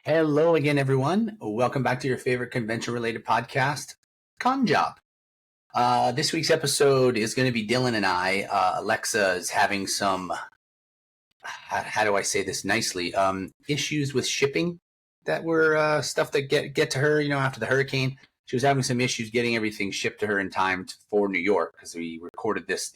Hello again, everyone. Welcome back to your favorite convention-related podcast, Con Job. This week's episode is going to be Dylan and I. Alexa is having some, how do I say this nicely, issues with shipping that were stuff that get to her, after the hurricane. She was having some issues getting everything shipped to her in time for New York because we recorded this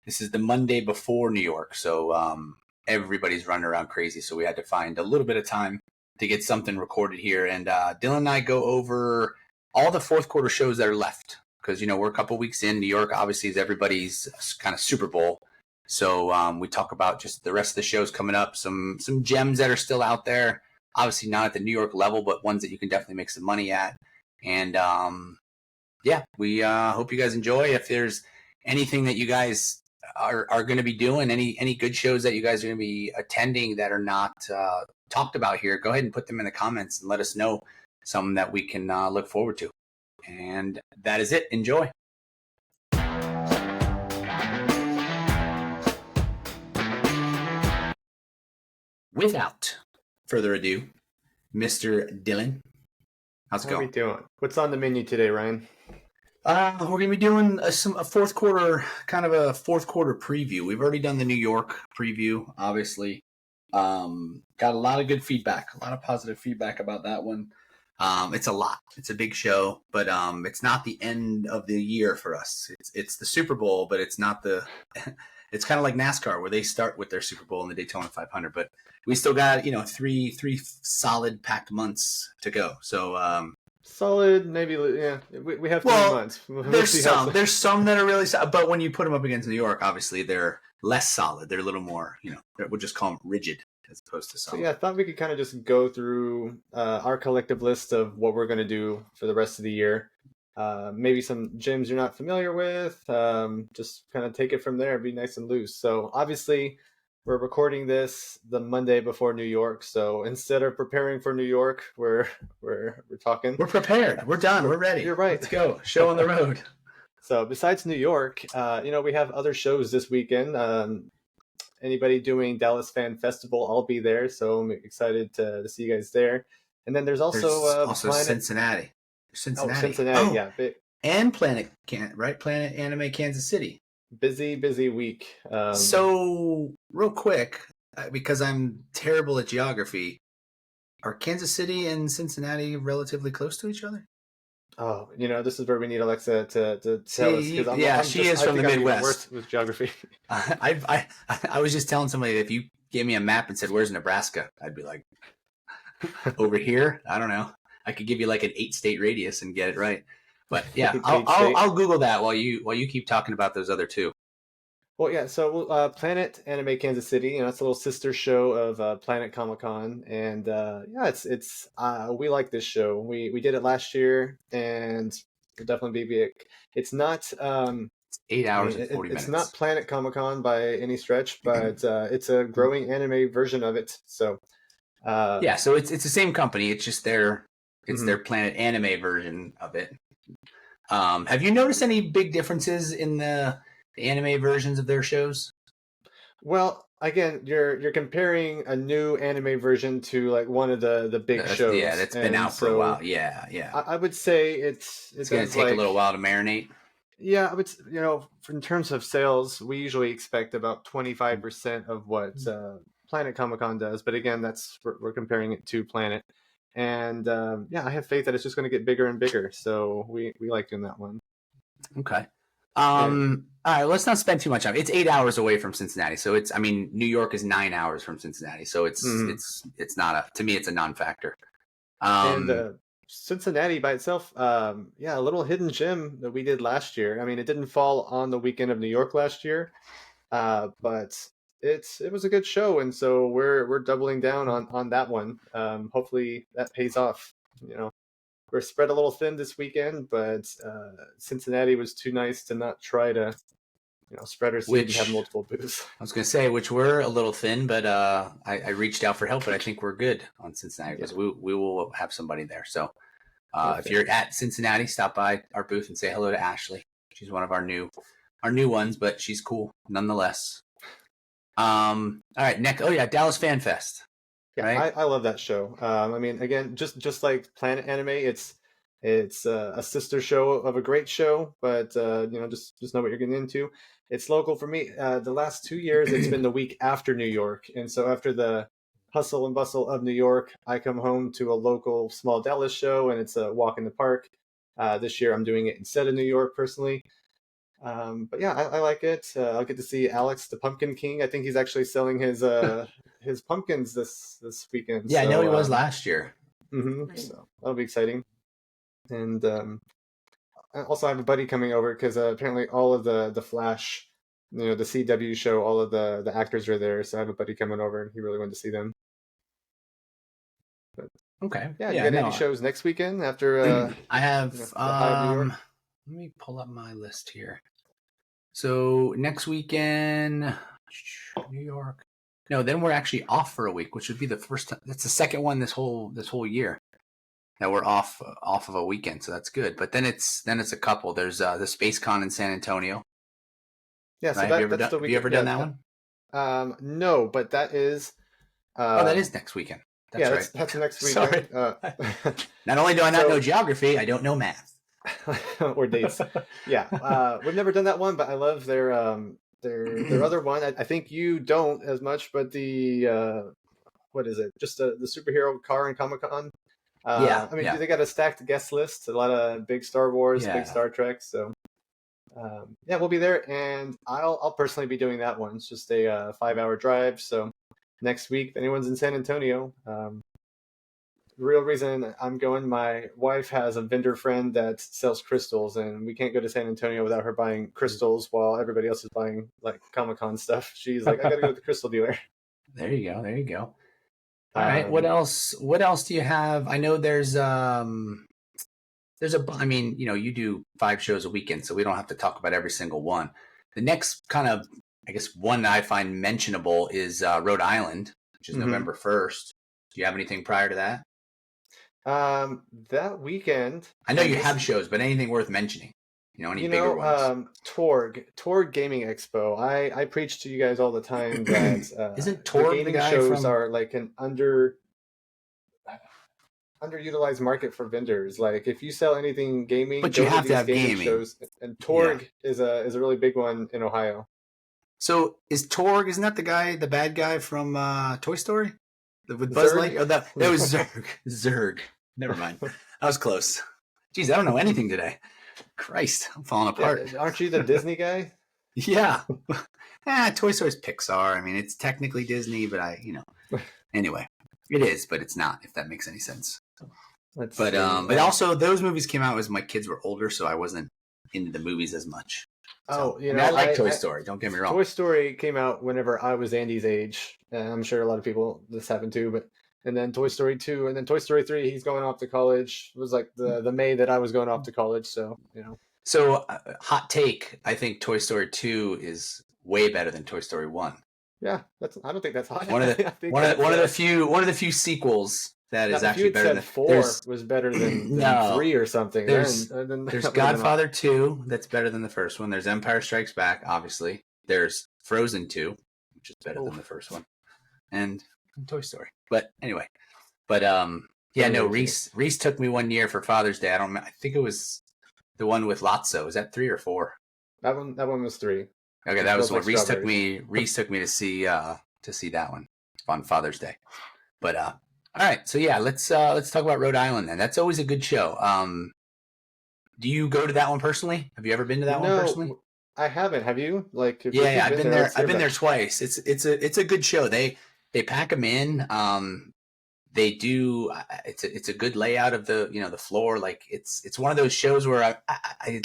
is the Monday before New York, so everybody's running around crazy. So we had to find a little bit of time to get something recorded here. And Dylan and I go over all the fourth quarter shows that are left because, we're a couple weeks in. New York obviously is everybody's kind of Super Bowl. So we talk about just the rest of the shows coming up, some gems that are still out there. Obviously not at the New York level, but ones that you can definitely make some money at. And we hope you guys enjoy. If there's anything that you guys are going to be doing, any good shows that you guys are going to be attending that are not talked about here, go ahead and put them in the comments and let us know some that we can look forward to. And that is it. Enjoy. Without further ado, Mr. Dylan, how's it going? How are we doing? What's on the menu today, Ryan? We're going to be doing a fourth quarter, kind of a fourth quarter preview. We've already done the New York preview, obviously. Got a lot of good feedback, a lot of positive feedback about that one. It's a lot. It's a big show, but it's not the end of the year for us. It's the Super Bowl, but it's not the. It's kind of like NASCAR, where they start with their Super Bowl in the Daytona 500, but we still got three solid packed months to go. So solid, maybe. Yeah, we have 3 months. There's some that are really solid, but when you put them up against New York, obviously they're less solid. They're a little more, we'll just call them rigid as opposed to solid. So yeah, I thought we could kind of just go through our collective list of what we're going to do for the rest of the year. Maybe some gyms you're not familiar with. Just kind of take it from there. Be nice and loose. So obviously, we're recording this the Monday before New York. So instead of preparing for New York, we're talking. We're prepared. We're done. We're ready. You're right. Let's go. Show on the road. So besides New York, we have other shows this weekend. Anybody doing Dallas Fan Festival, I'll be there. So I'm excited to see you guys there. And then there's also Cincinnati. Cincinnati, yeah. And Planet Anime Kansas City. Busy week. So real quick, because I'm terrible at geography, are Kansas City and Cincinnati relatively close to each other? Oh, this is where we need Alexa to tell us. She is from the Midwest. Worse with geography. I was just telling somebody that if you gave me a map and said, "Where's Nebraska?" I'd be like, "Over here." I don't know. I could give you like an 8-state radius and get it right. But yeah, I'll Google that while you keep talking about those other two. Well, yeah. So Planet Anime Kansas City, it's a little sister show of Planet Comic Con, and it's we like this show. We did it last year, and it'll definitely be big. It's not 8 hours and 40 minutes. It's not Planet Comic Con by any stretch, but it's a growing anime version of it. So so it's the same company. It's just their Planet Anime version of it. Have you noticed any big differences in the anime versions of their shows? Well, again, you're comparing a new anime version to like one of the big shows. Yeah, that's been out for a while. Yeah. I would say it's going to take a little while to marinate. Yeah, I would. In terms of sales, we usually expect about 25% of what Planet Comic Con does. But again, we're comparing it to Planet. And I have faith that it's just going to get bigger and bigger. So we like doing that one. Okay. All right, let's not spend too much time. It's 8 hours away from Cincinnati. So New York is 9 hours from Cincinnati. So it's not to me, it's a non-factor. And Cincinnati by itself, a little hidden gem that we did last year. I mean, it didn't fall on the weekend of New York last year, but it was a good show, and so we're doubling down on that one. Hopefully that pays off. We're spread a little thin this weekend, but Cincinnati was too nice to not try to spread our seed and have multiple booths. I was going to say, which we're a little thin, but I reached out for help, but I think we're good on Cincinnati because we will have somebody there. So if you're at Cincinnati, stop by our booth and say hello to Ashley. She's one of our new ones, but she's cool nonetheless. All right, next. Oh yeah, Dallas Fan Fest. Yeah, right? I love that show. I mean, again, just like Planet Anime, it's a sister show of a great show, but just know what you're getting into. It's local for me. The last 2 years, it's been the week after New York, and so after the hustle and bustle of New York, I come home to a local small Dallas show, and it's a walk in the park. This year, I'm doing it instead of New York personally. But yeah, I like it. I'll get to see Alex the Pumpkin King. I think he's actually selling his pumpkins this weekend. Yeah, I know he So was last year. so that'll be exciting. And I also have a buddy coming over because apparently all of the Flash, the CW show, all of the actors are there. So I have a buddy coming over, and he really wanted to see them. But Okay. yeah, you Yeah, got any no. shows next weekend after I have the High of New York? let me pull up my list here. So next weekend, New York. No, then we're actually off for a week, which would be the first time. That's the second one this whole year that we're off of a weekend, so that's good. But then it's a couple. There's the Space Con in San Antonio. Yeah, so Right? that's Have the weekend. you ever done that one? No, but that is. That is next weekend. That's right. That's next weekend. Sorry. Not only do I not know geography, I don't know math. Or dates. Yeah, we've never done that one, but I love their other one. I think you don't as much, but the what is it? Just the superhero car in Comic-Con. I mean, they got a stacked guest list, a lot of big Star Wars, big Star Trek. So we'll be there, and I'll personally be doing that one. It's just a 5-hour drive. So next week, if anyone's in San Antonio, the real reason I'm going, my wife has a vendor friend that sells crystals, and we can't go to San Antonio without her buying crystals while everybody else is buying like Comic-Con stuff. She's like, I gotta go to the crystal dealer. There you go. All right. What else do you have? I know there's I mean, you do 5 shows a weekend, so we don't have to talk about every single one. The next kind of, I guess, one that I find mentionable is Rhode Island, which is November 1st. Do you have anything prior to that? That weekend, I know you have shows, but anything worth mentioning? Any bigger ones? Torg Gaming Expo. I preach to you guys all the time that isn't Torg the gaming guy shows are like an underutilized market for vendors. Like if you sell anything gaming, but you have to have gaming shows. And Torg is a really big one in Ohio. So is Torg? Isn't that the bad guy from Toy Story with Buzz Lightyear? Oh, that was Zurg. Zurg. Never mind. I was close. Jeez, I don't know anything today. Christ, I'm falling apart. Yeah, aren't you the Disney guy? Yeah. Toy Story's Pixar. I mean, it's technically Disney, but anyway, it is, but it's not, if that makes any sense. But also those movies came out as my kids were older, so I wasn't into the movies as much. So, I like Toy Story. Don't get me wrong. Toy Story came out whenever I was Andy's age. I'm sure a lot of people this happened too, and then Toy Story 2, and then Toy Story 3, he's going off to college. It was like the May that I was going off to college, so, So, hot take, I think Toy Story 2 is way better than Toy Story 1. Yeah, I don't think that's hot. One of the few sequels that is actually better than 4 was better than 3 or something. There's Godfather 2 that's better than the first one. There's Empire Strikes Back, obviously. There's Frozen 2, which is better than the first one. And Toy Story. But anyway. But Reese took me one year for Father's Day. I think it was the one with Lotso. Was that 3 or 4? That one was 3. Okay, that was what Reese took me. Reese took me to see that one on Father's Day. But all right, so yeah, let's talk about Rhode Island then. That's always a good show. Do you go to that one personally? Have you ever been to that one personally? I haven't. Have you? Like, I've been there. I've been there twice. It's a good show. They pack them in. They do. It's a good layout of the floor. Like it's one of those shows where I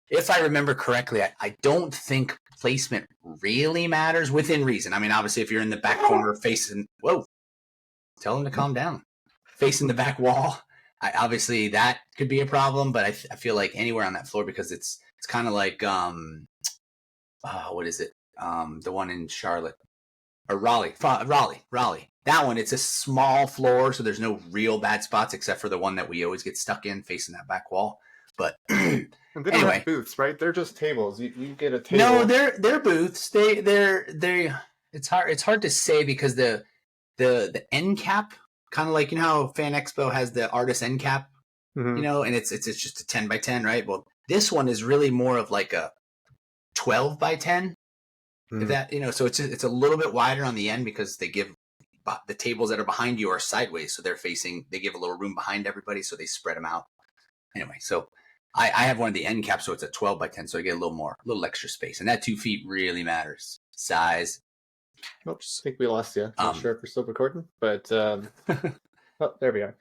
if I remember correctly, I don't think placement really matters within reason. I mean, obviously, if you're in the back corner facing, tell them to calm down, facing the back wall. Obviously, that could be a problem, but I feel like anywhere on that floor, because it's kind of like what is it? The one in Charlotte or Raleigh. That one, it's a small floor, so there's no real bad spots except for the one that we always get stuck in facing that back wall. But and they don't have booths, right? They're just tables. You get a table. No, they're booths. They it's hard to say because the the end cap, kind of like how Fan Expo has the artist end cap, Mm-hmm. and it's just a 10x10, right? Well, this one is really more of like a 12x10. If that, so it's a little bit wider on the end because they give the tables that are behind you are sideways, so they give a little room behind everybody, so they spread them out. Anyway, so I have one of the end caps, so it's a 12x10, so I get a little extra space, and that 2 feet really matters. Size. Oops, I think we lost you. Not sure if we're still recording, but oh, there we are.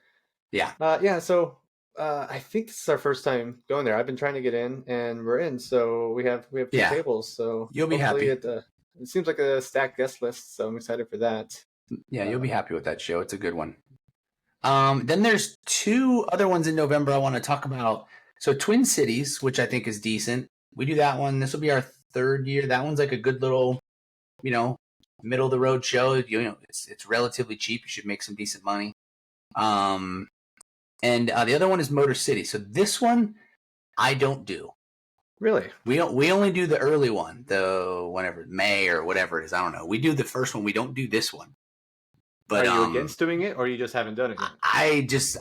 Yeah. Yeah. So I think this is our first time going there. I've been trying to get in, and we're in. So we have 2 tables. So you'll be happy. It seems like a stacked guest list, so I'm excited for that. Yeah, you'll be happy with that show. It's a good one. Then there's 2 other ones in November I want to talk about. So Twin Cities, which I think is decent. We do that one. This will be our 3rd year. That one's like a good little, middle of the road show. It's relatively cheap. You should make some decent money. And the other one is Motor City. So this one I don't do. Really? We only do the early one, the whenever May or whatever it is. I don't know. We do the first one. We don't do this one. But are you against doing it, or you just haven't done it yet? I just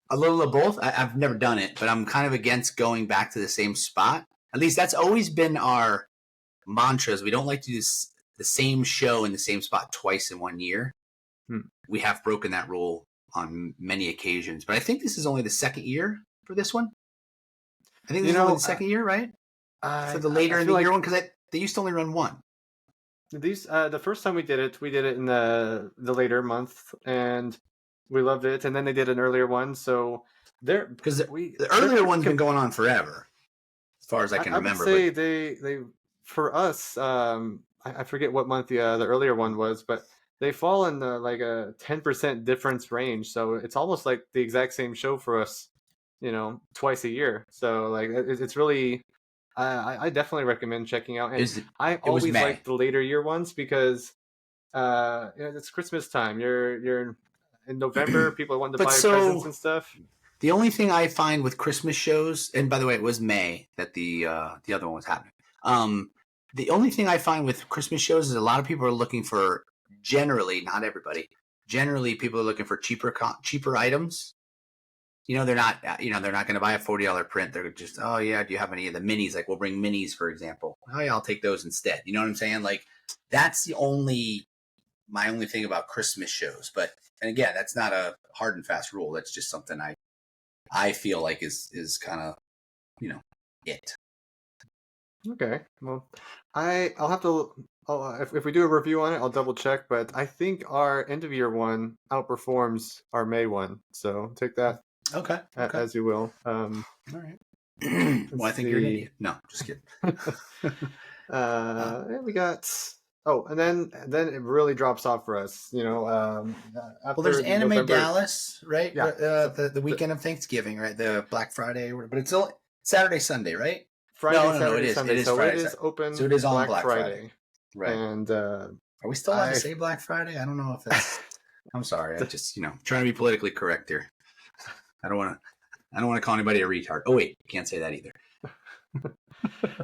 a little of both. I've never done it, but I'm kind of against going back to the same spot. At least that's always been our mantras. We don't like to do the same show in the same spot twice in 1 year. We have broken that rule on many occasions, but I think this is only the 2nd year for this one. I think this is only the 2nd year, right? For the later in the year one, because they used to only run one. These the first time we did it in the later month, and we loved it. And then they did an earlier one, so because the earlier one's been going on forever, as far as I can remember. I would say they for us, I forget what month the earlier one was, but they fall in the like a 10% difference range. So it's almost like the exact same show for us, twice a year. So like it's really. I definitely recommend checking out. And I always like the later year ones because it's Christmas time. You're in November. People want to buy presents and stuff. The only thing I find with Christmas shows, and by the way, it was May that the other one was happening. The only thing I find with Christmas shows is a lot of people are looking for, generally, not everybody, generally people are looking for cheaper items. They're not going to buy a $40 print. They're just, oh yeah, do you have any of the minis? Like we'll bring minis, for example. Oh yeah, I'll take those instead. You know what I'm saying? Like that's my only thing about Christmas shows. But, and again, that's not a hard and fast rule. That's just something I feel like is kind of, it. Okay. Well, I'll have to, if we do a review on it, I'll double check, but I think our end of year one outperforms our May one. So take that. Okay. As you will. All right. Well, I think you're an idiot. No, just kidding. We got. Oh, and then it really drops off for us. Well, there's Anime November. Dallas, right? Yeah. The weekend of Thanksgiving, right? The Black Friday, but it's still Saturday, Sunday, right? Friday, no, Saturday, it is. Sunday. It is so Friday. It is open. So it is on Black Friday. Right. And are we still allowed to say Black Friday? I don't know if that's. I'm sorry. I just trying to be politically correct here. I don't want to call anybody a retard. Oh wait, can't say that either.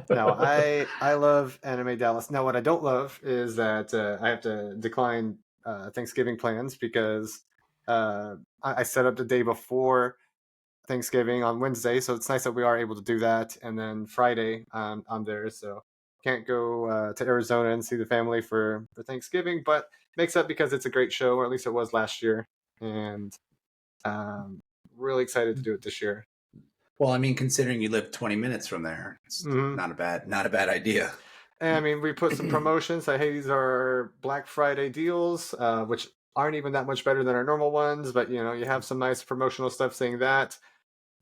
No, I love Anime Dallas. Now, what I don't love is that I have to decline Thanksgiving plans because I set up the day before Thanksgiving on Wednesday, so it's nice that we are able to do that. And then Friday, I'm there, so can't go to Arizona and see the family for Thanksgiving, but makes up because it's a great show, or at least it was last year, and really excited to do it this year. Well, I mean, considering you live 20 minutes from there, it's not a bad idea. And I mean, we put some promotions. Like, hey, these are Black Friday deals, which aren't even that much better than our normal ones. But you have some nice promotional stuff saying that.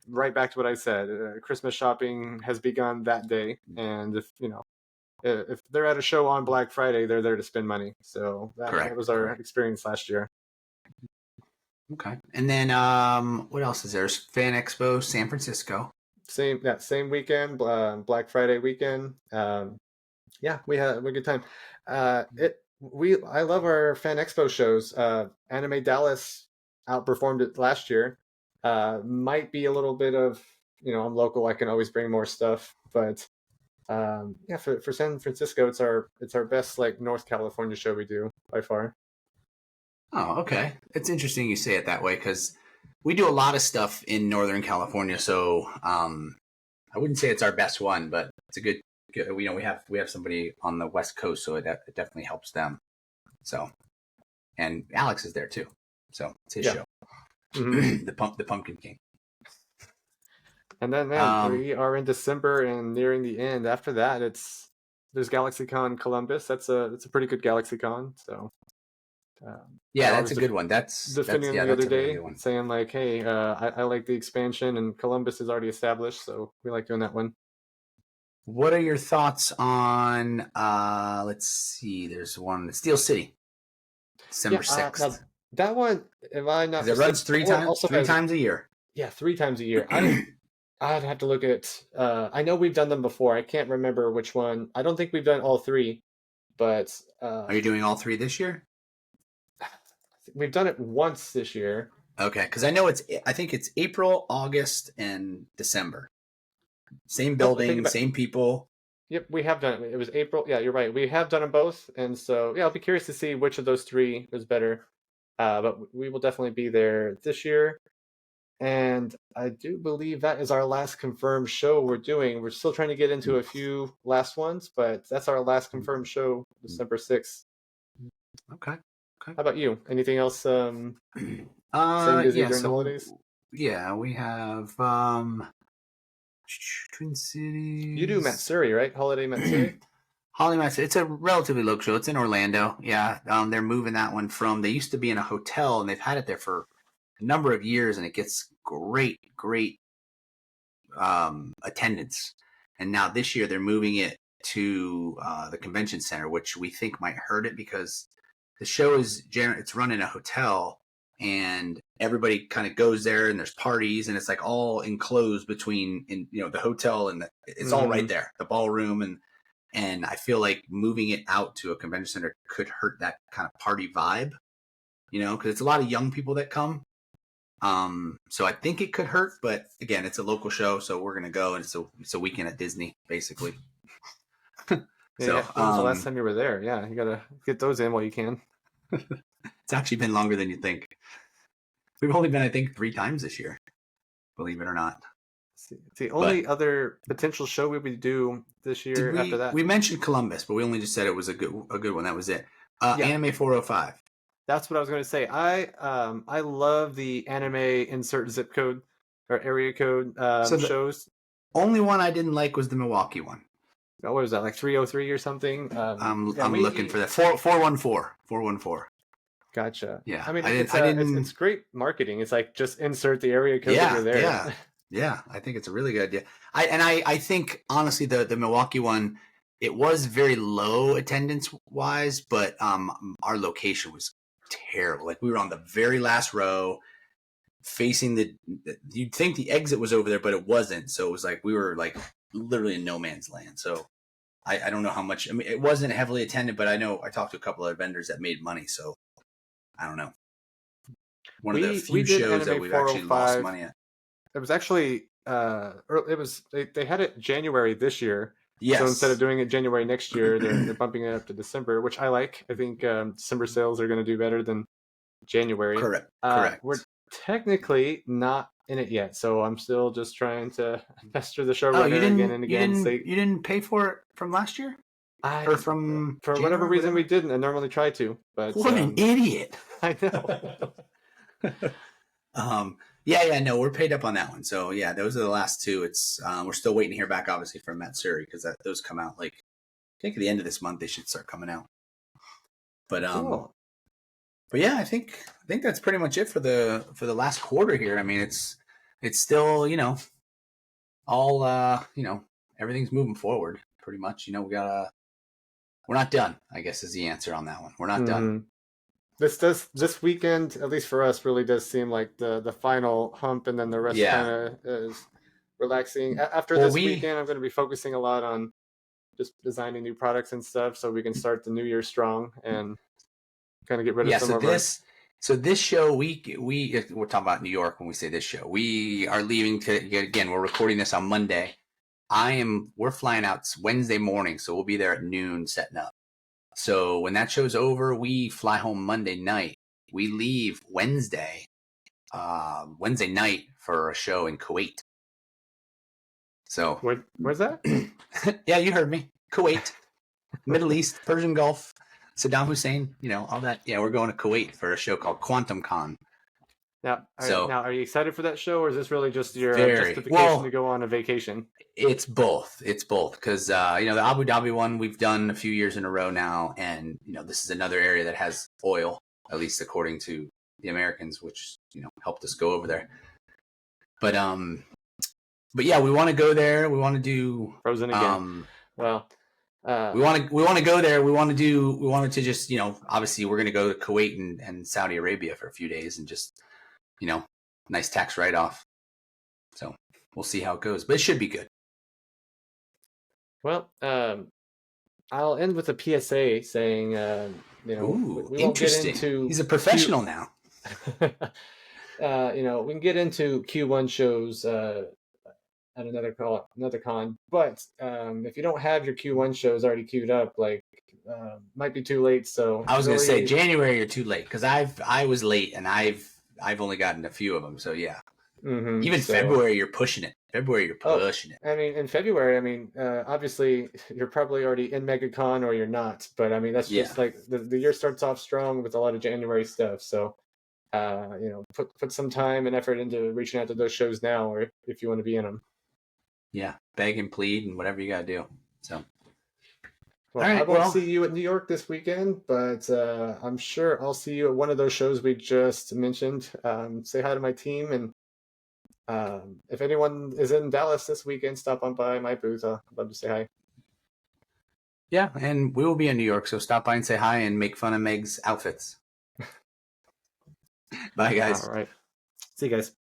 Right back to what I said. Christmas shopping has begun that day, and if they're at a show on Black Friday, they're there to spend money. So that was our experience last year. Okay. And then what else is there? Fan Expo San Francisco. Same weekend, Black Friday weekend. Yeah, we had a good time. I love our Fan Expo shows. Anime Dallas outperformed it last year. Might be a little bit of, I'm local, I can always bring more stuff, but for San Francisco, it's our best like North California show we do by far. Oh, okay. It's interesting you say it that way because we do a lot of stuff in Northern California. So I wouldn't say it's our best one, but it's a good. You know, we have somebody on the West Coast, so it definitely helps them. So, and Alex is there too, so it's his show, the Pumpkin King. And then, man, we are in December and nearing the end. After that, there's GalaxyCon Columbus. That's a pretty good GalaxyCon. So, yeah, that's a good one. That's defending the other day, really saying like, hey, I like the expansion, and Columbus is already established, so we like doing that one. What are your thoughts on? Let's see. There's one, Steel City, December 6th. That one, am I not? It runs three times a year. Yeah, 3 times a year. I'd have to look at. I know we've done them before. I can't remember which one. I don't think we've done all 3, but are you doing all 3 this year? We've done it once this year. Okay, because I think it's April, August, and December. Same building, same people. Yep, we have done it. It was April. Yeah, you're right. We have done them both, and so yeah, I'll be curious to see which of those 3 is better. But we will definitely be there this year. And I do believe that is our last confirmed show we're doing. We're still trying to get into a few last ones, but that's our last confirmed show, December 6th. Okay. How about you? Anything else? Staying busy during the holidays? Yeah, we have Twin Cities. You do Matsuri, right? Holiday Matsuri? Holiday Matsuri. It's a relatively local show. It's in Orlando. Yeah, they're moving that one from. They used to be in a hotel, and they've had it there for a number of years, and it gets great attendance. And now this year they're moving it to the convention center, which we think might hurt it because the show it's run in a hotel, and everybody kind of goes there, and there's parties, and it's like all enclosed between the hotel and it's all right there, the ballroom, and I feel like moving it out to a convention center could hurt that kind of party vibe, because it's a lot of young people that come. So I think it could hurt, but again, it's a local show, so we're gonna go, and it's a weekend at Disney, basically. When was the last time you were there? Yeah, you gotta get those in while you can. It's actually been longer than you think. We've only been, I think, 3 times this year, believe it or not. It's the only other potential show we would do this year after that. We mentioned Columbus, but we only just said it was a good one. That was it. Anime 405. That's what I was going to say. I love the anime insert zip code or area code shows. Only one I didn't like was the Milwaukee one. What was that, like 303 or something? I'm looking for that. 414. Gotcha. Yeah. I mean, it's great marketing. It's like just insert the area code over there. Yeah. I think it's a really good idea. I think honestly the Milwaukee one, it was very low attendance wise, but our location was terrible. Like we were on the very last row, facing you'd think the exit was over there, but it wasn't. So it was like we were like literally in no man's land. So I don't know how much. I mean, it wasn't heavily attended, but I know I talked to a couple of vendors that made money. So I don't know. One of the few shows that we've actually lost money at. It was actually they had it January this year. Yes. So instead of doing it January next year, they're bumping it up to December, which I like. I think December sales are going to do better than January. Correct. We're technically not in it yet, so I'm still just trying to pester the showrunner again and again. You didn't pay for it from last year? For whatever reason we didn't. I normally try to, but what an idiot! I know. No, we're paid up on that one. So yeah, those are the last 2. It's we're still waiting to hear back, obviously, from Matsuri because those come out like I think at the end of this month they should start coming out. But cool. But yeah, I think that's pretty much it for the last quarter here. I mean, it's still all everything's moving forward pretty much. We're not done, I guess is the answer on that one. We're not done. This weekend, at least for us, really does seem like the final hump, and then the rest kind of is relaxing. After this weekend, I'm going to be focusing a lot on just designing new products and stuff, so we can start the new year strong and kind of get rid of some of this. So this show, we're talking about New York when we say this show. We are leaving again. We're recording this on Monday. We're flying out Wednesday morning, so we'll be there at noon setting up. So when that show's over, we fly home Monday night, we leave Wednesday night for a show in Kuwait. So where's that? Yeah, you heard me. Kuwait, Middle East, Persian Gulf, Saddam Hussein, all that. Yeah, we're going to Kuwait for a show called Quantum Con. Now, are you excited for that show, or is this really just your justification to go on a vacation? It's both. It's both because the Abu Dhabi one we've done a few years in a row now, and this is another area that has oil, at least according to the Americans, which helped us go over there. But yeah, we want to go there. We want to do Frozen again. we want to go there. We wanted to just obviously we're going to go to Kuwait and Saudi Arabia for a few days and just nice tax write off. So we'll see how it goes, but it should be good. Well, I'll end with a PSA saying, Ooh, we won't get into. He's a professional now. We can get into Q1 shows at another con, but if you don't have your Q1 shows already queued up, might be too late. So I was going to say January you're too late because I was late and I've only gotten a few of them. So yeah, even February you're pushing it. It. I mean, in February, obviously you're probably already in MegaCon or you're not, but I mean that's just like the year starts off strong with a lot of January stuff. So put some time and effort into reaching out to those shows now, or if you want to be in them. Yeah, beg and plead and whatever you got to do. So, well, I won't see you at New York this weekend, but I'm sure I'll see you at one of those shows we just mentioned. Say hi to my team, and if anyone is in Dallas this weekend, stop on by my booth. I'd love to say hi. Yeah, and we will be in New York, so stop by and say hi and make fun of Meg's outfits. Bye, guys. All right. See you guys.